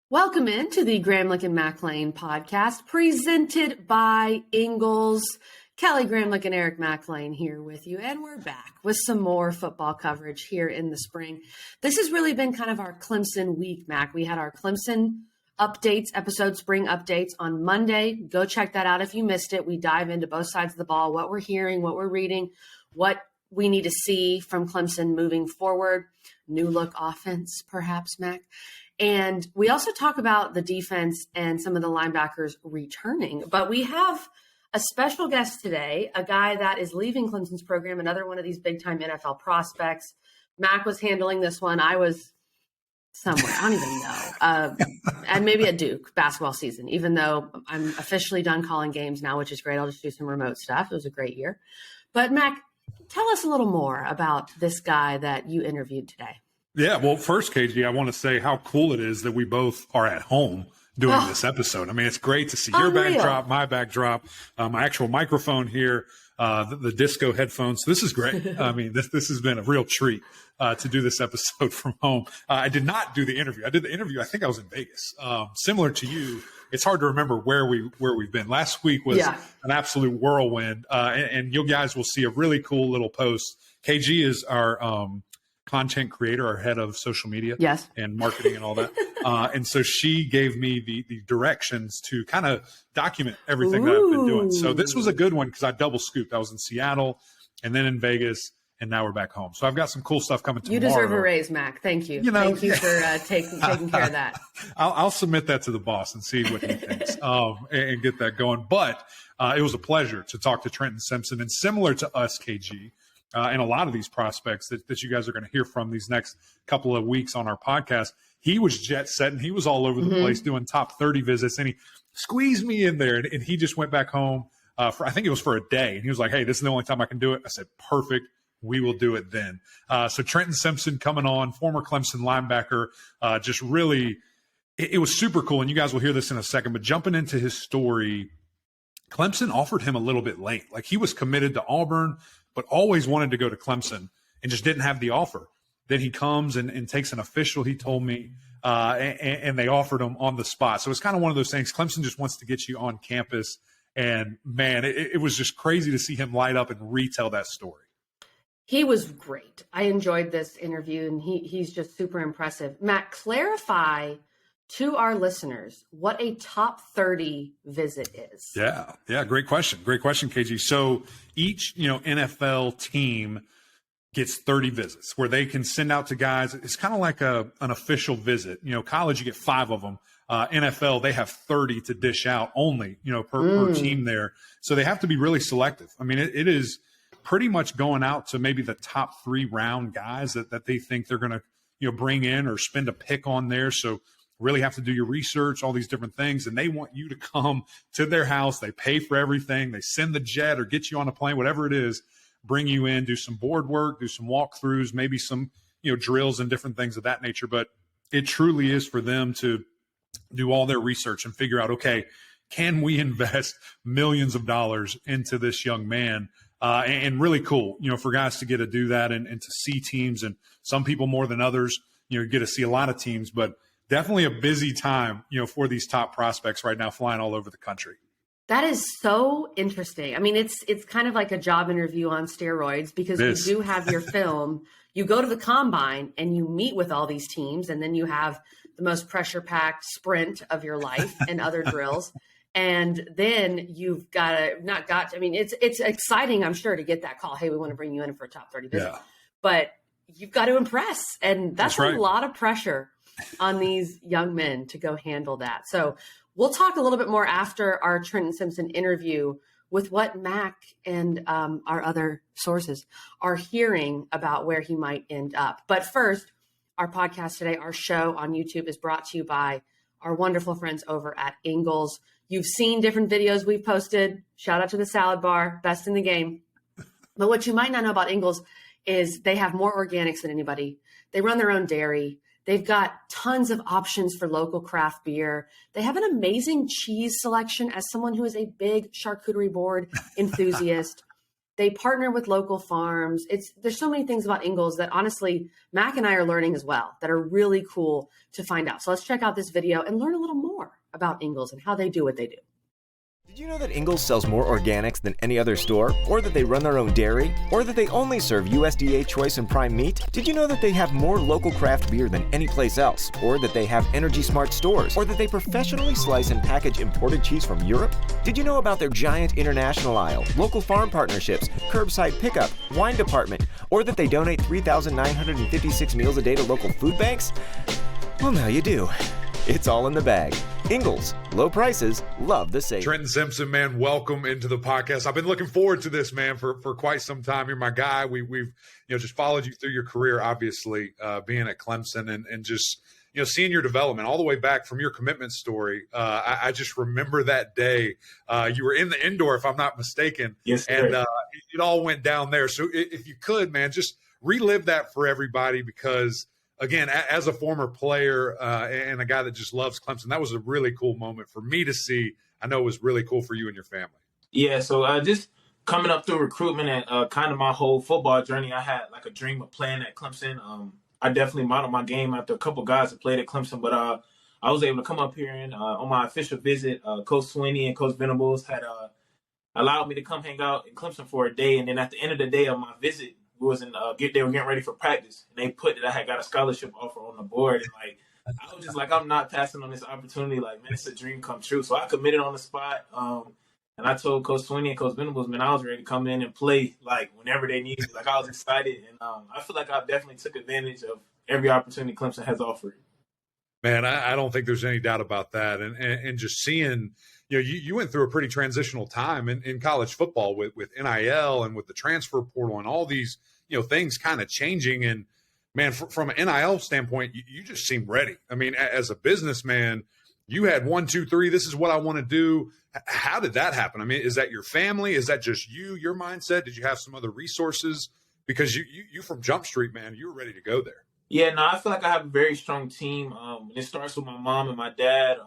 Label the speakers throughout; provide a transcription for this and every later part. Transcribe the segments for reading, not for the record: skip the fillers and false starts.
Speaker 1: Welcome into the Gramlich and Mac Lain podcast presented by Ingles. Kelly Gramlich and Eric Mac Lain here with you, and we're back with some more football coverage here in the spring. This has really been kind of our Clemson week, Mac. We had our Clemson spring updates on Monday. Go check that out if you missed it. We dive into both sides of the ball, what we're hearing, what we're reading, what we need to see from Clemson moving forward. New look offense, perhaps, Mac. And we also talk about the defense and some of the linebackers returning. But we have a special guest today, a guy that is leaving Clemson's program, another one of these big-time NFL prospects. Mac was handling this one. I was somewhere. I don't even know. And maybe at Duke basketball season, even though I'm officially done calling games now, which is great. I'll just do some remote stuff. It was a great year. But, Mac, tell us a little more about this guy that you interviewed today.
Speaker 2: Yeah, well, first, KG, I want to say how cool it is that we both are at home doing this episode. I mean, it's great to see your backdrop, my backdrop, my actual microphone here, the disco headphones. This is great. I mean, this has been a real treat to do this episode from home. I did not do the interview. I did the interview. I think I was in Vegas. Similar to you, it's hard to remember where we've been. Last week was an absolute whirlwind, and you guys will see a really cool little post. KG is our content creator, our head of social media and marketing and all that. And so she gave me the directions to kind of document everything that I've been doing. So this was a good one because I double scooped. I was in Seattle and then in Vegas, and now we're back home. So I've got some cool stuff coming tomorrow. You
Speaker 1: deserve a raise, Mac. Thank you. Thank you for taking care of that.
Speaker 2: I'll submit that to the boss and see what he thinks and get that going. But it was a pleasure to talk to Trenton Simpson. And similar to us, KG, and a lot of these prospects that you guys are going to hear from these next couple of weeks on our podcast, he was jet setting. He was all over the place doing top 30 visits, and he squeezed me in there, and he just went back home for, I think it was for a day. And he was like, hey, this is the only time I can do it. I said, perfect. We will do it then. So Trenton Simpson coming on, former Clemson linebacker, just really, it was super cool. And you guys will hear this in a second, but jumping into his story, Clemson offered him a little bit late. Like, he was committed to Auburn, but always wanted to go to Clemson and just didn't have the offer. Then he comes and takes an official, he told me, and they offered him on the spot. So it's kind of one of those things. Clemson just wants to get you on campus. And, man, it was just crazy to see him light up and retell that story.
Speaker 1: He was great. I enjoyed this interview, and he's just super impressive. Matt, clarify to our listeners what a top 30 visit is.
Speaker 2: Yeah. Great question. Great question, KG. So each, NFL team gets 30 visits where they can send out to guys. It's kind of like an official visit. College, you get 5 of them. NFL, they have 30 to dish out only, per team there. So they have to be really selective. I mean, it is pretty much going out to maybe the top 3 round guys that they think they're going to, bring in or spend a pick on there. So really have to do your research, all these different things. And they want you to come to their house. They pay for everything. They send the jet or get you on a plane, whatever it is, bring you in, do some board work, do some walkthroughs, maybe some, drills and different things of that nature. But it truly is for them to do all their research and figure out, okay, can we invest millions of dollars into this young man? And really cool, for guys to get to do that and to see teams, and some people more than others, get to see a lot of teams, but definitely a busy time, for these top prospects right now, flying all over the country.
Speaker 1: That is so interesting. I mean, it's kind of like a job interview on steroids, because you do have your film. You go to the combine and you meet with all these teams, and then you have the most pressure-packed sprint of your life and other drills. And then you've it's exciting, I'm sure, to get that call. Hey, we want to bring you in for a top 30 visit. Yeah. But you've got to impress. And that's right. A lot of pressure on these young men to go handle that. So we'll talk a little bit more after our Trenton Simpson interview with what Mac and our other sources are hearing about where he might end up. But first, our podcast today, our show on YouTube, is brought to you by our wonderful friends over at Ingles. You've seen different videos we've posted. Shout out to the salad bar, best in the game. But what you might not know about Ingles is they have more organics than anybody. They run their own dairy. They've got tons of options for local craft beer. They have an amazing cheese selection. As someone who is a big charcuterie board enthusiast, They partner with local farms. There's so many things about Ingles that honestly, Mac and I are learning as well that are really cool to find out. So let's check out this video and learn a little more about Ingles and how they do what they do.
Speaker 3: Did you know that Ingles sells more organics than any other store? Or that they run their own dairy? Or that they only serve USDA choice and prime meat? Did you know that they have more local craft beer than any place else? Or that they have Energy Smart stores? Or that they professionally slice and package imported cheese from Europe? Did you know about their giant international aisle, local farm partnerships, curbside pickup, wine department? Or that they donate 3,956 meals a day to local food banks? Well, now you do. It's all in the bag. Ingles, low prices, love the savings.
Speaker 2: Trenton Simpson, man, welcome into the podcast. I've been looking forward to this, man, for quite some time. You're my guy. We've just followed you through your career, obviously, being at Clemson and just seeing your development all the way back from your commitment story. I just remember that day. You were in the indoor, if I'm not mistaken.
Speaker 4: Yes, sir.
Speaker 2: And it all went down there. So if you could, man, just relive that for everybody because – again, as a former player and a guy that just loves Clemson, that was a really cool moment for me to see. I know it was really cool for you and your family.
Speaker 4: Yeah, so just coming up through recruitment and kind of my whole football journey, I had like a dream of playing at Clemson. I definitely modeled my game after a couple guys that played at Clemson, but I was able to come up here and on my official visit, Coach Swinney and Coach Venables had allowed me to come hang out in Clemson for a day, and then at the end of the day of my visit, they were getting ready for practice, and they put that I had got a scholarship offer on the board, and I was just like, I'm not passing on this opportunity. Like, man, it's a dream come true. So I committed on the spot, and I told Coach Swinney and Coach Venables, man, I was ready to come in and play like whenever they needed. Like I was excited, and I feel like I definitely took advantage of every opportunity Clemson has offered.
Speaker 2: Man, I don't think there's any doubt about that, and just seeing. You went through a pretty transitional time in college football with NIL and with the transfer portal and all these, things kind of changing. And, man, from an NIL standpoint, you just seem ready. I mean, as a businessman, you had 1, 2, 3, this is what I want to do. How did that happen? I mean, is that your family? Is that just you, your mindset? Did you have some other resources? Because you from Jump Street, man, you were ready to go there.
Speaker 4: Yeah, no, I feel like I have a very strong team. It starts with my mom and my dad.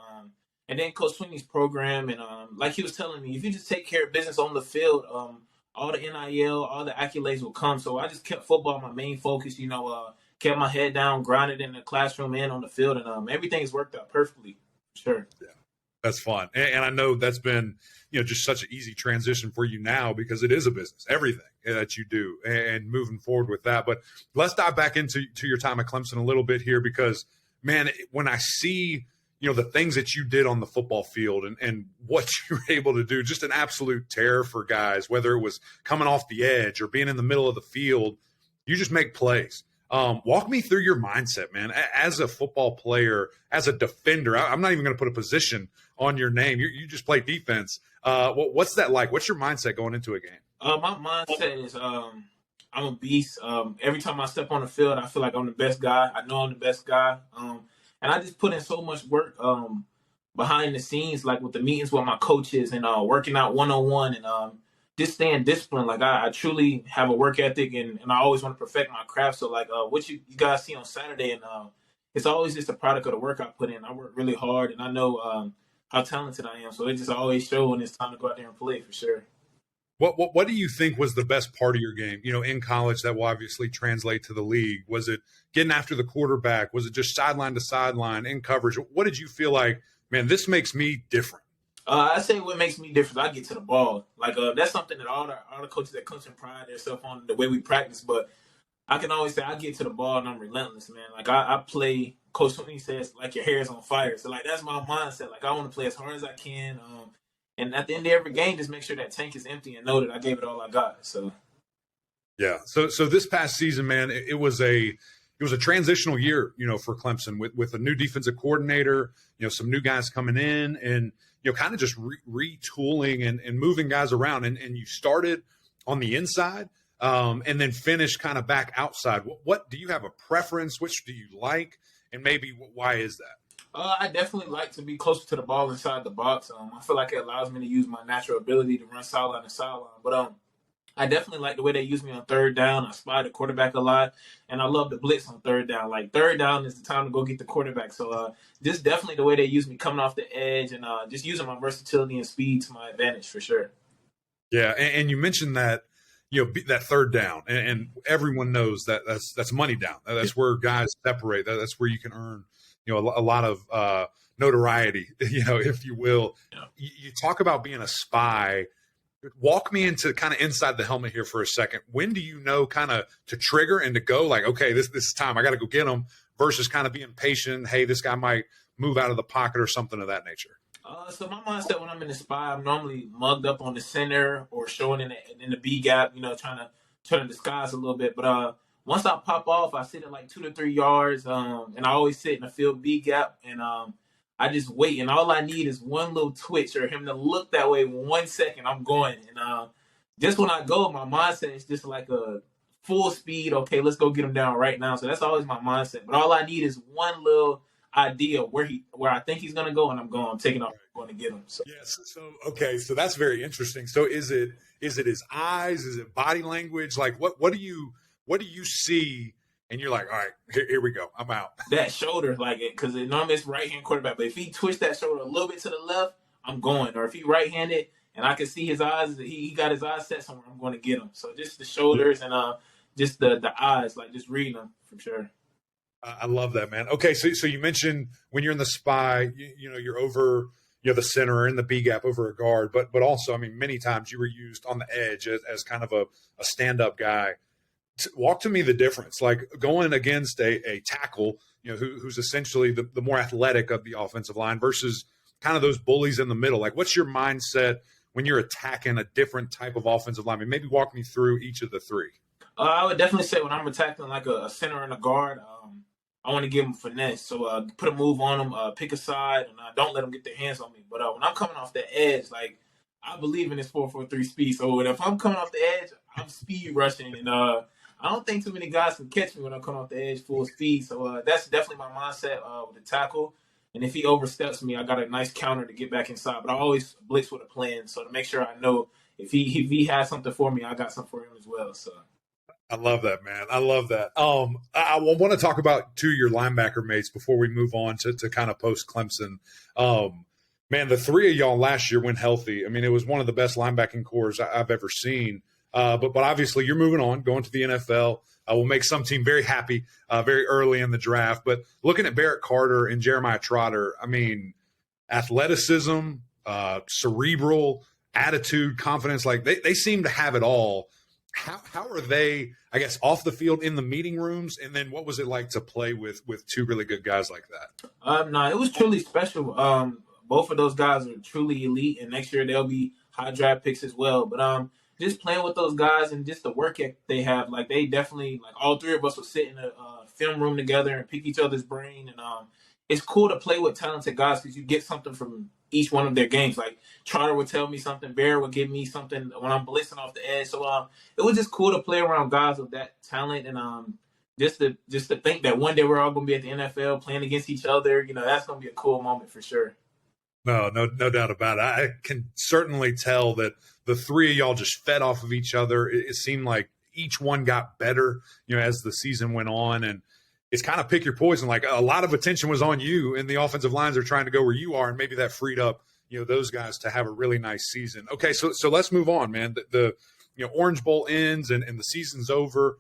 Speaker 4: And then Coach Swinney's program, and like he was telling me, if you just take care of business on the field, all the NIL, all the accolades will come. So I just kept football my main focus, kept my head down, grounded in the classroom and on the field, and everything's worked out perfectly. Sure.
Speaker 2: Yeah, that's fun. And I know that's been, just such an easy transition for you now because it is a business, everything that you do and moving forward with that. But let's dive back into your time at Clemson a little bit here because, man, when I see – the things that you did on the football field and what you were able to do, just an absolute terror for guys, whether it was coming off the edge or being in the middle of the field, you just make plays. Walk me through your mindset, man, as a football player, as a defender. I'm not even going to put a position on your name. You just play defense. What's that like? What's your mindset going into a game?
Speaker 4: My mindset is I'm a beast. Every time I step on the field, I feel like I'm the best guy. I know I'm the best guy. And I just put in so much work behind the scenes, like with the meetings with my coaches and working out one-on-one and just staying disciplined. Like I truly have a work ethic and I always want to perfect my craft. So like what you guys see on Saturday, and it's always just a product of the work I put in. I work really hard and I know how talented I am. So it just always shows when it's time to go out there and play for sure.
Speaker 2: What do you think was the best part of your game, in college that will obviously translate to the league? Was it getting after the quarterback? Was it just sideline to sideline in coverage? What did you feel like, man, this makes me different?
Speaker 4: I say what makes me different is I get to the ball. Like that's something that all the coaches at Clemson pride themselves on, the way we practice. But I can always say I get to the ball and I'm relentless, man. Like I play, Coach Swinney says, like your hair is on fire. So like that's my mindset. Like I want to play as hard as I can. And at the end of every game, just make sure that tank is empty and know that I gave it all I got. So,
Speaker 2: yeah. So this past season, man, it was a transitional year, for Clemson with a new defensive coordinator, some new guys coming in and, kind of just retooling and moving guys around. And you started on the inside and then finished kind of back outside. What do you have a preference? Which do you like? And maybe why is that?
Speaker 4: I definitely like to be closer to the ball inside the box. I feel like it allows me to use my natural ability to run sideline to sideline. But I definitely like the way they use me on third down. I spy the quarterback a lot, and I love the blitz on third down. Like third down is the time to go get the quarterback. So just definitely the way they use me coming off the edge and just using my versatility and speed to my advantage for sure.
Speaker 2: Yeah, and you mentioned that, that third down, and everyone knows that that's money down. That's where guys separate. That's where you can earn, a lot of notoriety, if you will.
Speaker 4: Yeah.
Speaker 2: You talk about being a spy. Walk me into kind of inside the helmet here for a second. When do you know kind of to trigger and to go like, okay, this is time. I got to go get him versus kind of being patient. Hey, this guy might move out of the pocket or something of that nature.
Speaker 4: So my mindset when I'm in the spy, I'm normally mugged up on the center or showing in the B gap, trying to disguise a little bit. But once I pop off, I sit at like 2 to 3 yards, and I always sit in the field B gap, and I just wait. And all I need is one little twitch or him to look that way 1 second. I'm going, and just when I go, my mindset is just like a full speed. Okay, let's go get him down right now. So that's always my mindset. But all I need is one little idea where I think he's gonna go, and I'm going. I'm taking off, going to get him. So.
Speaker 2: Yes. So okay. So that's very interesting. So is it his eyes? Is it body language? Like what do you see? And you're like, all right, here we go. I'm out.
Speaker 4: That shoulder, like it, because normally it's right hand quarterback, but if he twist that shoulder a little bit to the left, I'm going. Or if he right handed and I can see his eyes, he got his eyes set somewhere, I'm going to get him. So just the shoulders and just the eyes, like just reading them for sure.
Speaker 2: I love that, man. Okay, so you mentioned when you're in the spy, you're over the center or in the B gap over a guard, but also, I mean, many times you were used on the edge as kind of a stand-up guy. Walk to me the difference, like going against a tackle, who's essentially the more athletic of the offensive line versus kind of those bullies in the middle. Like, what's your mindset when you're attacking a different type of offensive lineman? Maybe walk me through each of the three.
Speaker 4: I would definitely say when I'm attacking like a center and a guard, I want to give them finesse. So put a move on them, pick a side, and don't let them get their hands on me. But when I'm coming off the edge, like I believe in this 4-4-3 speed. So if I'm coming off the edge, I'm speed rushing, and I don't think too many guys can catch me when I come off the edge full speed. So that's definitely my mindset with the tackle. And if he oversteps me, I got a nice counter to get back inside. But I always blitz with a plan, so to make sure I know if he has something for me, I got something for him as well. So.
Speaker 2: I love that, man. I love that. I want to talk about two of your linebacker mates before we move on to kind of post Clemson. Man, the three of y'all last year went healthy. I mean, it was one of the best linebacking cores I've ever seen. But obviously you're moving on, going to the NFL. Will make some team very happy very early in the draft. But looking at Barrett Carter and Jeremiah Trotter, I mean, athleticism, cerebral, attitude, confidence, like they seem to have it all. How are they, I guess, off the field in the meeting rooms? And then what was it like to play with two really good guys like that?
Speaker 4: No, it was truly special. Both of those guys are truly elite, and next year they'll be high draft picks as well. But just playing with those guys and just the work ethic they have, like they definitely, like all three of us would sit in a film room together and pick each other's brain. And it's cool to play with talented guys because you get something from each one of their games. Like Trotter would tell me something, Bear would give me something when I'm blitzing off the edge. So it was just cool to play around guys with that talent, and just to think that one day we're all going to be at the NFL playing against each other. That's going to be a cool moment for sure.
Speaker 2: No doubt about it. I can certainly tell that the three of y'all just fed off of each other. It seemed like each one got better, as the season went on, and it's kind of pick your poison. Like a lot of attention was on you, and the offensive lines are trying to go where you are, and maybe that freed up, those guys to have a really nice season. Okay, so let's move on, man. The Orange Bowl ends and the season's over.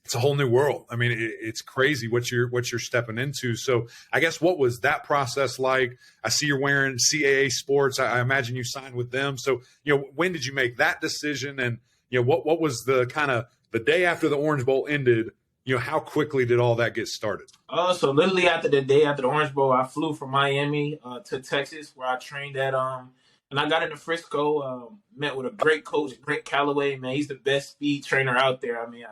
Speaker 2: It's a whole new world. I mean, it's crazy what you're stepping into. So I guess what was that process like? I see you're wearing CAA Sports. I imagine you signed with them. So, when did you make that decision? And, what was the kind of the day after the Orange Bowl ended? How quickly did all that get started?
Speaker 4: So literally after the day after the Orange Bowl, I flew from Miami to Texas, where I trained at and I got into Frisco, met with a great coach, Grant Calloway. Man, he's the best speed trainer out there. I mean,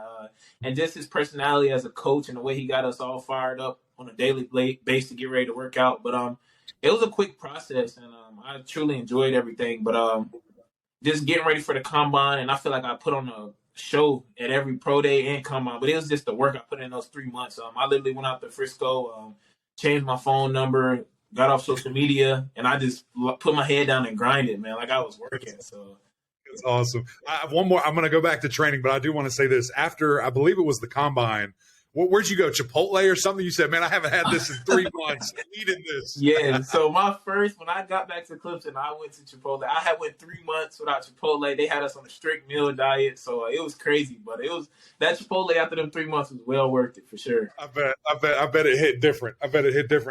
Speaker 4: and just his personality as a coach and the way he got us all fired up on a daily basis to get ready to work out. But it was a quick process, and I truly enjoyed everything. But just getting ready for the combine, and I feel like I put on a show at every pro day and combine. But it was just the work I put in those 3 months. I literally went out to Frisco, changed my phone number, got off social media, and I just put my head down and grinded, man, like I was working. So
Speaker 2: it's awesome. I have one more. I'm going to go back to training, but I do want to say this. After, I believe it was the combine, Where'd you go? Chipotle or something? You said, man, I haven't had this in 3 months. I needed this.
Speaker 4: Yeah. So when I got back to Clemson, I went to Chipotle. I had went 3 months without Chipotle. They had us on a strict meal diet, so it was crazy. But it was that Chipotle after them 3 months was well worth it for sure.
Speaker 2: I bet it hit different.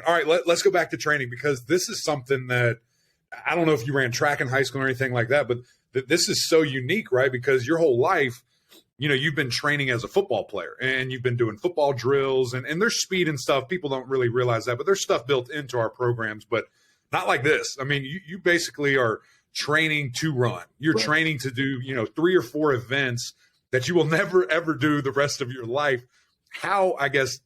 Speaker 2: All right, let's go back to training, because this is something that I don't know if you ran track in high school or anything like that, but this is so unique, right? Because your whole life, you've been training as a football player, and you've been doing football drills, and there's speed and stuff. People don't really realize that, but there's stuff built into our programs, but not like this. I mean, you basically are training to run. You're
Speaker 4: Right.
Speaker 2: training to do, 3 or 4 events that you will never, ever do the rest of your life. How, I guess,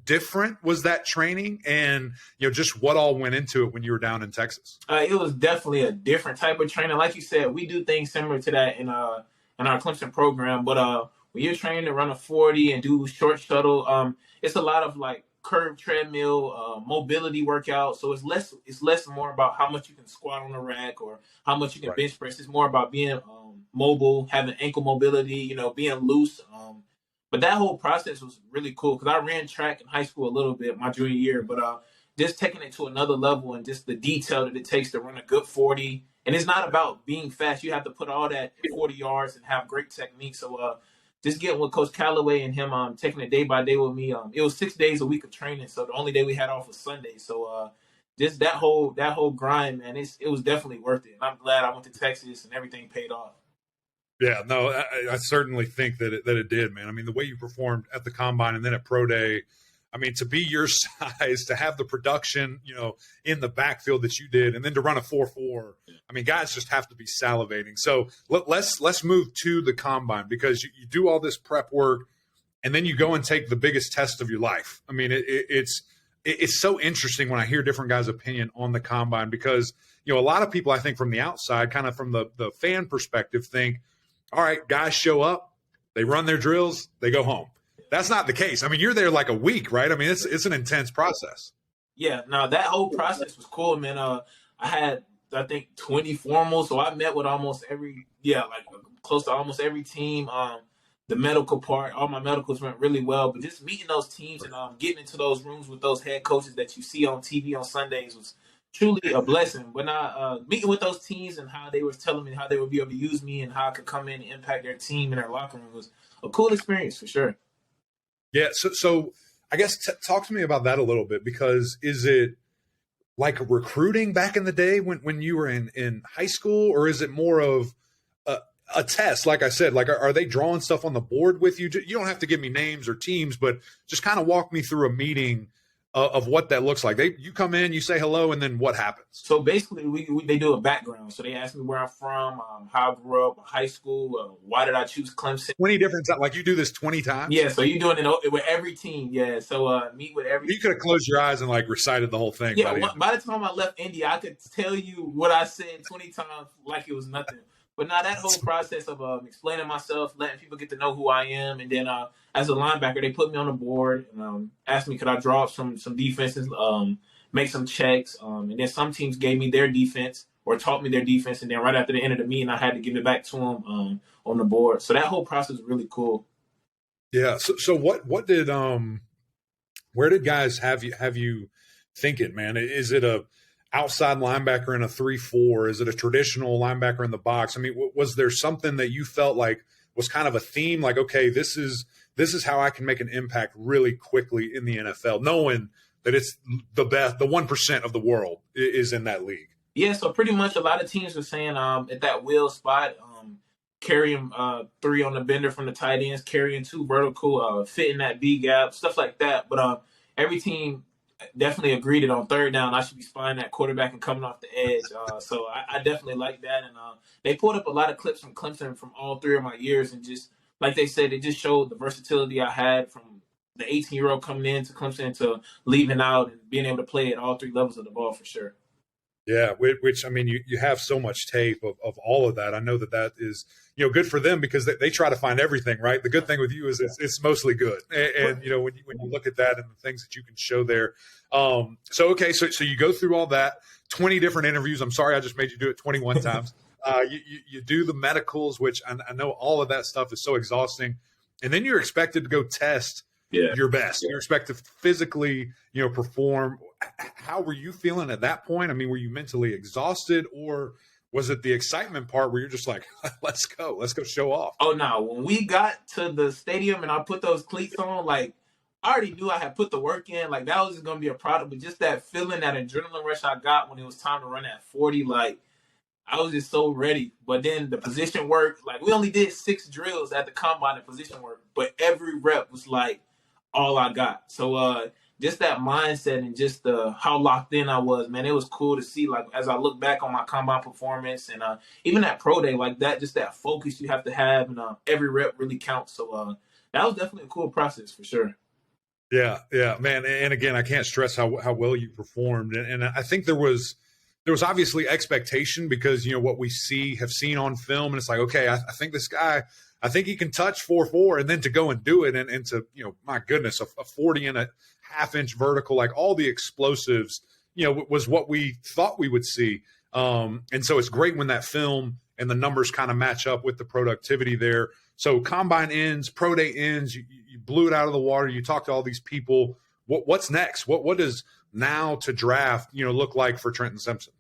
Speaker 2: different was that training, and, just what all went into it when you were down in Texas?
Speaker 4: It was definitely a different type of training. Like you said, we do things similar to that in our Clemson program. But when you're training to run a 40 and do short shuttle, it's a lot of like curved treadmill, mobility workout. So it's less more about how much you can squat on a rack or how much you can bench press. It's more about being mobile, having ankle mobility, being loose. But that whole process was really cool because I ran track in high school a little bit my junior year, but just taking it to another level and just the detail that it takes to run a good 40. And it's not about being fast. You have to put all that 40 yards and have great technique. So just getting with Coach Callaway and him taking it day by day with me. It was 6 days a week of training, so the only day we had off was Sunday. So just that whole grind, man, it was definitely worth it. And I'm glad I went to Texas and everything paid off.
Speaker 2: Yeah, no, I certainly think that it did, man. I mean, the way you performed at the Combine and then at Pro Day, I mean, to be your size, to have the production, in the backfield that you did, and then to run a 4.4, I mean, guys just have to be salivating. So let's move to the Combine, because you do all this prep work, and then you go and take the biggest test of your life. I mean, it's so interesting when I hear different guys' opinion on the Combine, because, a lot of people, I think, from the outside, kind of from the fan perspective, think, all right, guys show up, they run their drills, they go home. That's not the case. I mean, you're there like a week, right? I mean, it's an intense process.
Speaker 4: Yeah, no, that whole process was cool, man. I had, I think, 20 formals, so I met with close to almost every team. The medical part, all my medicals went really well, but just meeting those teams and getting into those rooms with those head coaches that you see on TV on Sundays was truly a blessing. When I meeting with those teams and how they were telling me how they would be able to use me and how I could come in and impact their team and their locker room was a cool experience for sure.
Speaker 2: Yeah, so I guess talk to me about that a little bit, because is it like recruiting back in the day when you were in high school, or is it more of a test? Like I said, like are they drawing stuff on the board with you? You don't have to give me names or teams, but just kind of walk me through a meeting of what that looks like. You come in, you say hello, and then what happens?
Speaker 4: So basically, they do a background. So they ask me where I'm from, how I grew up, high school, why did I choose Clemson.
Speaker 2: 20 different times. Like you do this 20 times?
Speaker 4: Yeah, so you're doing it with every team. Yeah, so meet with every.
Speaker 2: You could have closed your eyes and like recited the whole thing.
Speaker 4: Yeah, by the time I left Indy, I could tell you what I said 20 times like it was nothing. But now that whole process of explaining myself, letting people get to know who I am, and then as a linebacker, they put me on the board and asked me could I draw up some defenses, make some checks, and then some teams gave me their defense or taught me their defense, and then right after the end of the meeting, I had to give it back to them on the board. So that whole process was really cool.
Speaker 2: Yeah. So what did where did guys have you thinking, man? Is it a outside linebacker in a 3-4? Is it a traditional linebacker in the box? I mean, was there something that you felt like was kind of a theme? Like, okay, this is how I can make an impact really quickly in the NFL, knowing that it's the best, the 1% of the world is in that league.
Speaker 4: Yeah, so pretty much a lot of teams were saying at that wheel spot, carrying 3 on the bender from the tight ends, carrying 2 vertical, fitting that B gap, stuff like that. But every team definitely agreed that on third down I should be spying that quarterback and coming off the edge. So I definitely like that. And they pulled up a lot of clips from Clemson from all 3 of my years, and just like they said, it just showed the versatility I had from the 18-year-old coming into Clemson to leaving out and being able to play at all 3 levels of the ball for sure.
Speaker 2: Yeah, which I mean, you have so much tape of all of that. I know that is, good for them, because they try to find everything, right? The good thing with you is it's mostly good. And when you look at that and the things that you can show there. So you go through all that, 20 different interviews. I'm sorry, I just made you do it 21 times. You do the medicals, which I know all of that stuff is so exhausting. And then you're expected to go test your best. You expect to physically, perform. How were you feeling at that point? I mean, were you mentally exhausted, or was it the excitement part where you're just like, let's go show off?
Speaker 4: Oh, no. When we got to the stadium and I put those cleats on, like, I already knew I had put the work in. Like, that was just going to be a product. But just that feeling, that adrenaline rush I got when it was time to run at 40, like, I was just so ready. But then the position work, like, we only did 6 drills at the combine in position work, but every rep was, like, all I got. So, just that mindset and just how locked in I was, man, it was cool to see. Like, as I look back on my combine performance and even that pro day, like that, just that focus you have to have, and every rep really counts. So that was definitely a cool process for sure.
Speaker 2: Yeah, man. And again, I can't stress how well you performed. And I think there was obviously expectation because, what we have seen on film. And it's like, okay, I think this guy, I think he can touch 4.4, and then to go and do it and to, my goodness, a 40 and a half-inch vertical, like all the explosives, was what we thought we would see. And so it's great when that film and the numbers kind of match up with the productivity there. So combine ends, pro day ends, you blew it out of the water. You talked to all these people. What's next? What does now to draft, look like for Trenton Simpson?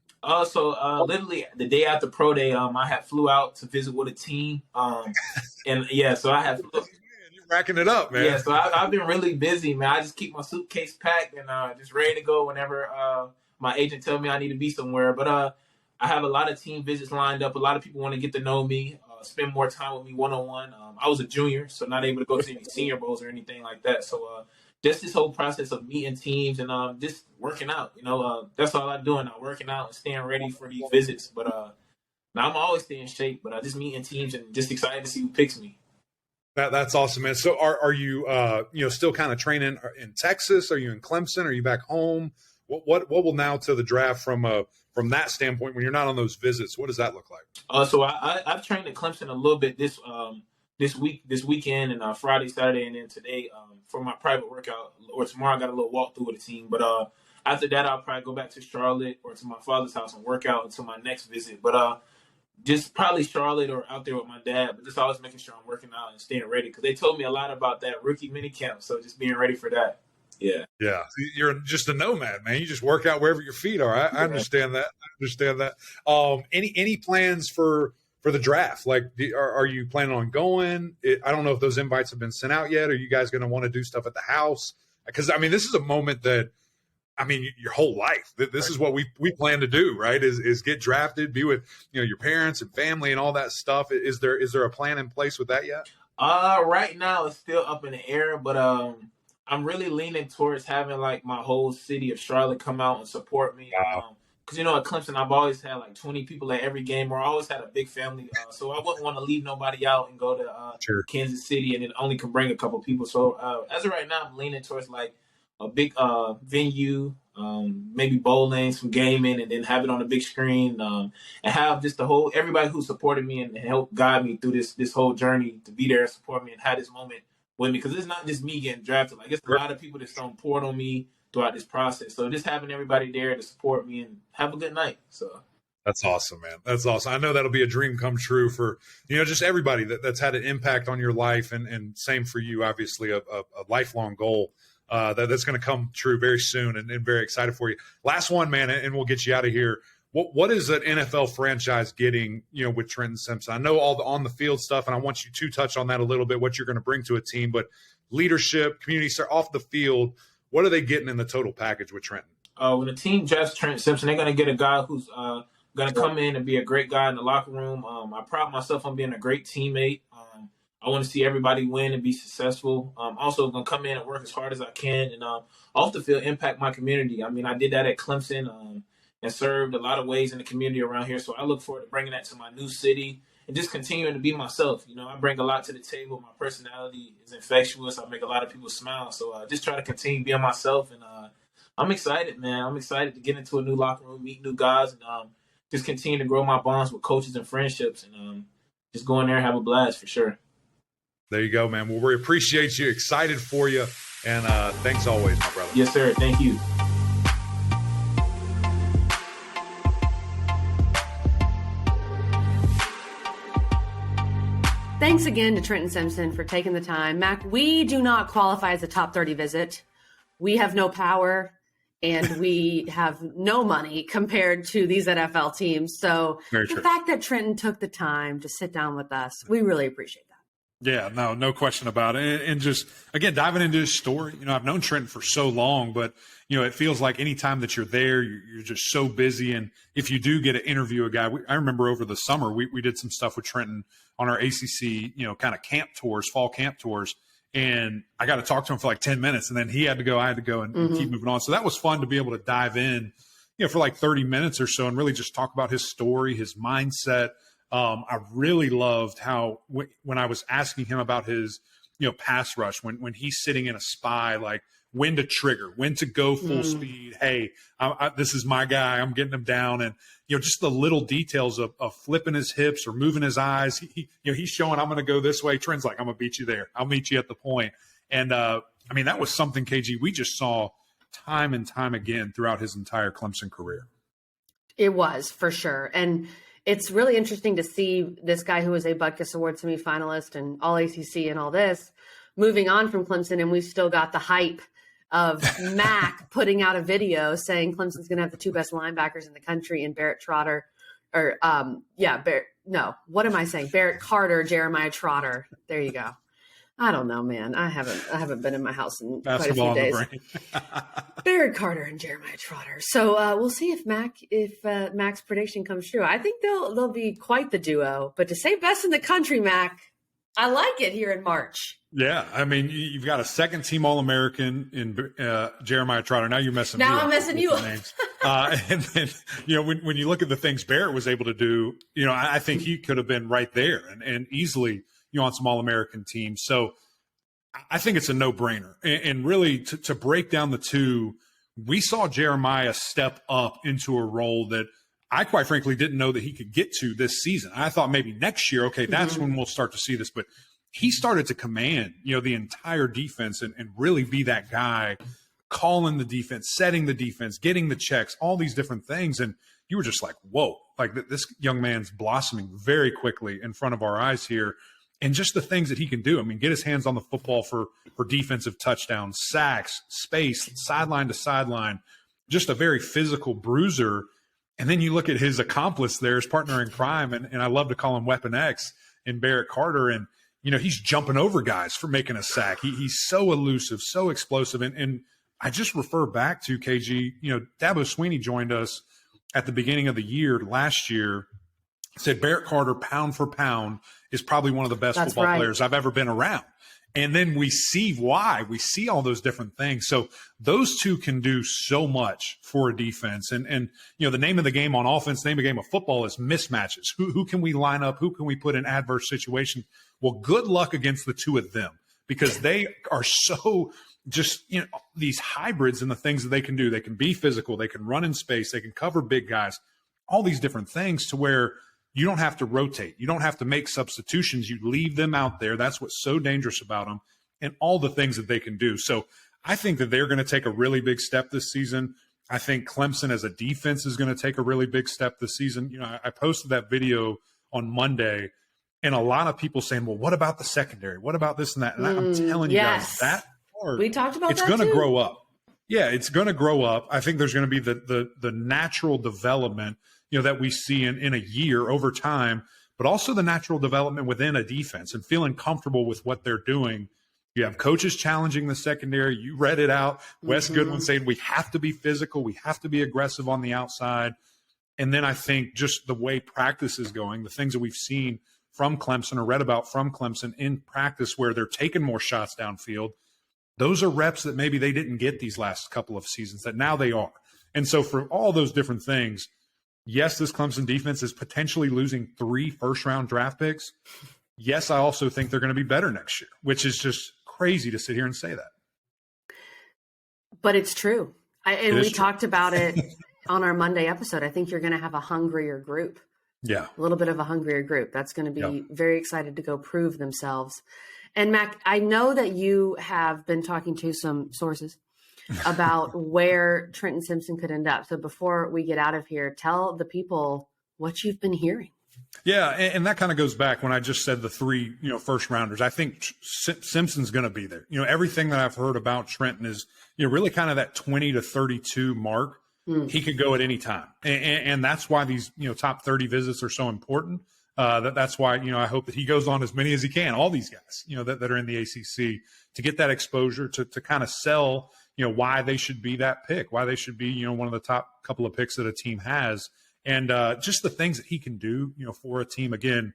Speaker 4: So literally the day after pro day, I had flew out to visit with a team. And yeah, so I had
Speaker 2: you're racking it up, man.
Speaker 4: Yeah, so I've been really busy, man. I just keep my suitcase packed and just ready to go whenever my agent tells me I need to be somewhere. But I have a lot of team visits lined up. A lot of people want to get to know me, spend more time with me one-on-one. I was a junior, so not able to go to any senior bowls or anything like that. So just this whole process of meeting teams and just working out, that's all I'm doing now, working out and staying ready for these visits. But now I'm always staying in shape, but just meeting teams and just excited to see who picks me.
Speaker 2: That's awesome, man. So are you, still kind of training in Texas? Are you in Clemson? Are you back home? What will now to the draft from that standpoint when you're not on those visits? What does that look like?
Speaker 4: So I've trained at Clemson a little bit this weekend and Friday, Saturday, and then today for my private workout. Or tomorrow I got a little walkthrough with the team. But after that, I'll probably go back to Charlotte or to my father's house and work out until my next visit. But just probably Charlotte or out there with my dad. But just always making sure I'm working out and staying ready because they told me a lot about that rookie mini camp. So just being ready for that. Yeah.
Speaker 2: You're just a nomad, man. You just work out wherever your feet are. I understand that. Any plans for the draft? Like, are you planning on going? I don't know if those invites have been sent out yet. Are you guys going to want to do stuff at the house? Because, this is a moment that, your whole life. This is what we plan to do, right? Is get drafted, be with, your parents and family and all that stuff. Is there a plan in place with that yet?
Speaker 4: Right now it's still up in the air, but I'm really leaning towards having like my whole city of Charlotte come out and support me.
Speaker 2: Wow.
Speaker 4: Because, at Clemson, I've always had like 20 people at every game, or I always had a big family. So I wouldn't want to leave nobody out and go to
Speaker 2: Sure.
Speaker 4: Kansas City and then only can bring a couple people. So as of right now, I'm leaning towards like a big venue, maybe bowling, some gaming, and then have it on the big screen and have just everybody who supported me and helped guide me through this whole journey to be there and support me and have this moment with me. Because it's not just me getting drafted. Like, it's a lot of people that's poured on me throughout this process. So just having everybody there to support me and have a good night. So
Speaker 2: that's awesome, man. That's awesome. I know that'll be a dream come true for, just everybody that's had an impact on your life, and same for you, obviously, a lifelong goal that's going to come true very soon, and very excited for you. Last one, man, and we'll get you out of here. What is an NFL franchise getting, with Trenton Simpson? I know all the on the field stuff, and I want you to touch on that a little bit, what you're going to bring to a team, but leadership, community, off the field, what are they getting in the total package with Trenton?
Speaker 4: When the team drafts Trenton Simpson, they're going to get a guy who's going to come in and be a great guy in the locker room. I pride myself on being a great teammate. I want to see everybody win and be successful. Also going to come in and work as hard as I can and off the field impact my community. I did that at Clemson and served a lot of ways in the community around here. So I look forward to bringing that to my new city and just continuing to be myself. I bring a lot to the table. My personality is infectious. I make a lot of people smile. So just try to continue being myself. And I'm excited, man. I'm excited to get into a new locker room, meet new guys, and just continue to grow my bonds with coaches and friendships, and just go in there and have a blast for sure.
Speaker 2: There you go, man. Well, we appreciate you. Excited for you. And thanks always, my brother.
Speaker 4: Yes, sir. Thank you.
Speaker 1: Thanks again to Trenton Simpson for taking the time. Mac, we do not qualify as a top 30 visit. We have no power and we have no money compared to these NFL teams. So the fact that Trenton took the time to sit down with us, we really appreciate that.
Speaker 2: Yeah, no question about it. And just, again, diving into his story, I've known Trenton for so long, but, it feels like anytime that you're there, you're just so busy. And if you do get to interview a guy, I remember over the summer, we did some stuff with Trenton on our ACC, kind of camp tours, fall camp tours. And I got to talk to him for like 10 minutes and then I had to go and keep moving on. So that was fun to be able to dive in, for like 30 minutes or so and really just talk about his story, his mindset. I really loved how when I was asking him about his, pass rush, when he's sitting in a spy, like when to trigger, when to go full speed. Hey, this is my guy. I'm getting him down. And, just the little details of flipping his hips or moving his eyes. He's showing I'm going to go this way. Trent's like, I'm going to beat you there. I'll meet you at the point. And, that was something, KG, we just saw time and time again throughout his entire Clemson career.
Speaker 1: It was, for sure. And it's really interesting to see this guy who was a Butkus Award semifinalist and all ACC and all this moving on from Clemson. And we've still got the hype of Mac putting out a video saying Clemson's going to have the two best linebackers in the country in Barrett Trotter what am I saying? Barrett Carter, Jeremiah Trotter. There you go. I don't know, man. I haven't been in my house in
Speaker 2: Basketball
Speaker 1: quite a few days. Barrett Carter and Jeremiah Trotter. So we'll see if Mac's prediction comes true. I think they'll be quite the duo. But to say best in the country, Mac, I like it here in March.
Speaker 2: Yeah, you've got a second-team All-American in Jeremiah Trotter. Now you're messing.
Speaker 1: Now I'm messing you up.
Speaker 2: Names. And then when you look at the things Barrett was able to do, I think he could have been right there and easily. On some All-American teams. So I think it's a no-brainer. And really, to break down the two, we saw Jeremiah step up into a role that I quite frankly didn't know that he could get to this season. I thought maybe next year, okay, that's when we'll start to see this. But he started to command, the entire defense and really be that guy calling the defense, setting the defense, getting the checks, all these different things. And you were just like, whoa, like this young man's blossoming very quickly in front of our eyes here. And just the things that he can do. Get his hands on the football for defensive touchdowns, sacks, space, sideline to sideline, just a very physical bruiser. And then you look at his accomplice there, his partner in crime, and I love to call him Weapon X in Barrett Carter. And, he's jumping over guys for making a sack. He's so elusive, so explosive. And I just refer back to KG, Dabo Sweeney joined us at the beginning of the year last year, said Barrett Carter, pound for pound, is probably one of the best football players I've ever been around. And then we see why. We see all those different things. So those two can do so much for a defense. And the name of the game on offense, the name of the game of football is mismatches. Who can we line up? Who can we put in adverse situation? Well, good luck against the two of them because they are so just, these hybrids and the things that they can do. They can be physical. They can run in space. They can cover big guys, all these different things to where you don't have to rotate. You don't have to make substitutions. You leave them out there. That's what's so dangerous about them and all the things that they can do. So I think that they're going to take a really big step this season. I think Clemson as a defense is going to take a really big step this season. I posted that video on Monday and a lot of people saying, well, what about the secondary? What about this and that? And I'm telling you guys, that part,
Speaker 1: we talked about
Speaker 2: it's
Speaker 1: that
Speaker 2: going to
Speaker 1: too.
Speaker 2: grow up. Yeah, it's going to grow up. I think there's going to be the natural development that we see in a year over time, but also the natural development within a defense and feeling comfortable with what they're doing. You have coaches challenging the secondary. You read it out. Wes Goodwin saying we have to be physical. We have to be aggressive on the outside. And then I think just the way practice is going, the things that we've seen from Clemson or read about from Clemson in practice where they're taking more shots downfield, those are reps that maybe they didn't get these last couple of seasons that now they are. And so for all those different things, yes, this Clemson defense is potentially losing 3 first-round draft picks. Yes, I also think they're going to be better next year, which is just crazy to sit here and say that.
Speaker 1: But it's true. We talked about it on our Monday episode. I think you're going to have a hungrier group.
Speaker 2: Yeah.
Speaker 1: A little bit of a hungrier group. That's going to be very excited to go prove themselves. And Mac, I know that you have been talking to some sources about where Trenton Simpson could end up. So before we get out of here, tell the people what you've been hearing.
Speaker 2: Yeah, and that kind of goes back when I just said the three, first rounders. I think Simpson's going to be there. Everything that I've heard about Trenton is, really kind of that 20 to 32 mark. He could go at any time. And that's why these, top 30 visits are so important. That's why, I hope that he goes on as many as he can, all these guys, that are in the ACC, to get that exposure to kind of sell, why they should be that pick, why they should be, one of the top couple of picks that a team has. And just the things that he can do, for a team. Again,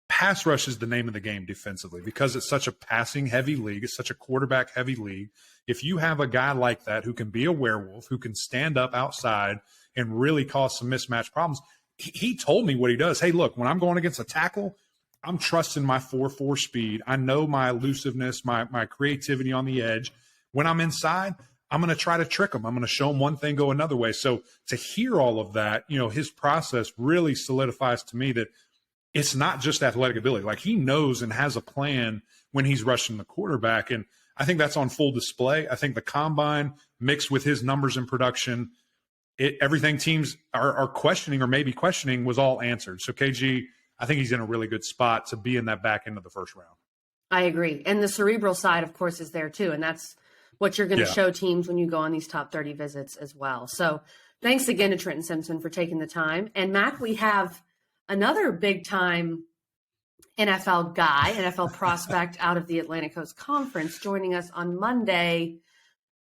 Speaker 2: pass rush is the name of the game defensively because it's such a passing-heavy league. It's such a quarterback-heavy league. If you have a guy like that who can be a werewolf, who can stand up outside and really cause some mismatch problems, he told me what he does. Hey, look, when I'm going against a tackle, I'm trusting my 4.4 speed. I know my elusiveness, my creativity on the edge. When I'm inside, I'm going to try to trick him. I'm going to show him one thing, go another way. So to hear all of that, his process really solidifies to me that it's not just athletic ability. Like, he knows and has a plan when he's rushing the quarterback. And I think that's on full display. I think the combine mixed with his numbers in production, everything teams are questioning or maybe questioning was all answered. So KG, I think he's in a really good spot to be in that back end of the first round.
Speaker 1: I agree. And the cerebral side, of course, is there too. And that's what you're going to show teams when you go on these top 30 visits as well. So thanks again to Trenton Simpson for taking the time. And Mac, we have another big time NFL guy, NFL prospect out of the Atlantic Coast Conference joining us on Monday.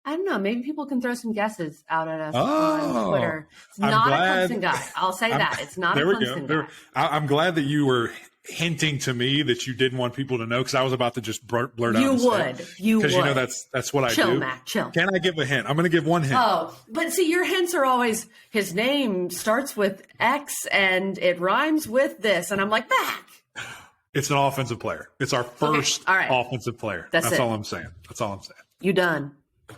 Speaker 1: I don't know. Maybe people can throw some guesses out at us on Twitter. It's not a Clemson guy. I'll say that. It's not a Clemson guy.
Speaker 2: I'm glad that you were hinting to me that you didn't want people to know, because I was about to just blurt out.
Speaker 1: You would.
Speaker 2: Because that's what I do.
Speaker 1: Chill, Mac, chill.
Speaker 2: Can I give a hint? I'm going to give one hint.
Speaker 1: Oh, but see, your hints are always, his name starts with X and it rhymes with this. And I'm like, Mac.
Speaker 2: It's an offensive player. It's our first offensive player. That's all I'm saying.
Speaker 1: You done.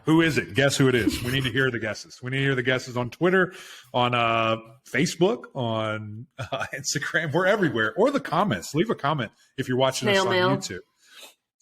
Speaker 2: Who is it? Guess who it is. We need to hear the guesses. We need to hear the guesses on Twitter, on Facebook, on Instagram. We're everywhere. Or the comments. Leave a comment if you're watching us on YouTube.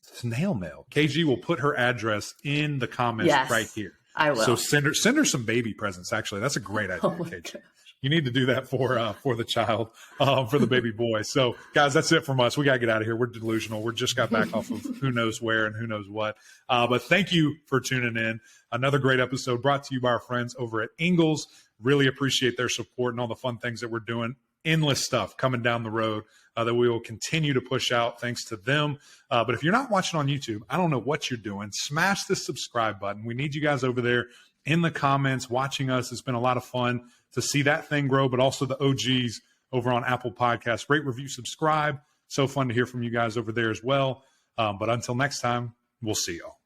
Speaker 2: Snail mail. KG will put her address in the comments right here.
Speaker 1: I will.
Speaker 2: So send her some baby presents. Actually, that's a great idea, KG. God. You need to do that for the child, for the baby boy. So, guys, that's it from us. We got to get out of here. We're delusional. We just got back off of who knows where and who knows what. But thank you for tuning in. Another great episode brought to you by our friends over at Ingles. Really appreciate their support and all the fun things that we're doing. Endless stuff coming down the road that we will continue to push out thanks to them. But if you're not watching on YouTube, I don't know what you're doing. Smash the subscribe button. We need you guys over there in the comments watching us. It's been a lot of fun to see that thing grow, but also the OGs over on Apple Podcasts. Rate, review, subscribe. So fun to hear from you guys over there as well. But until next time, we'll see y'all.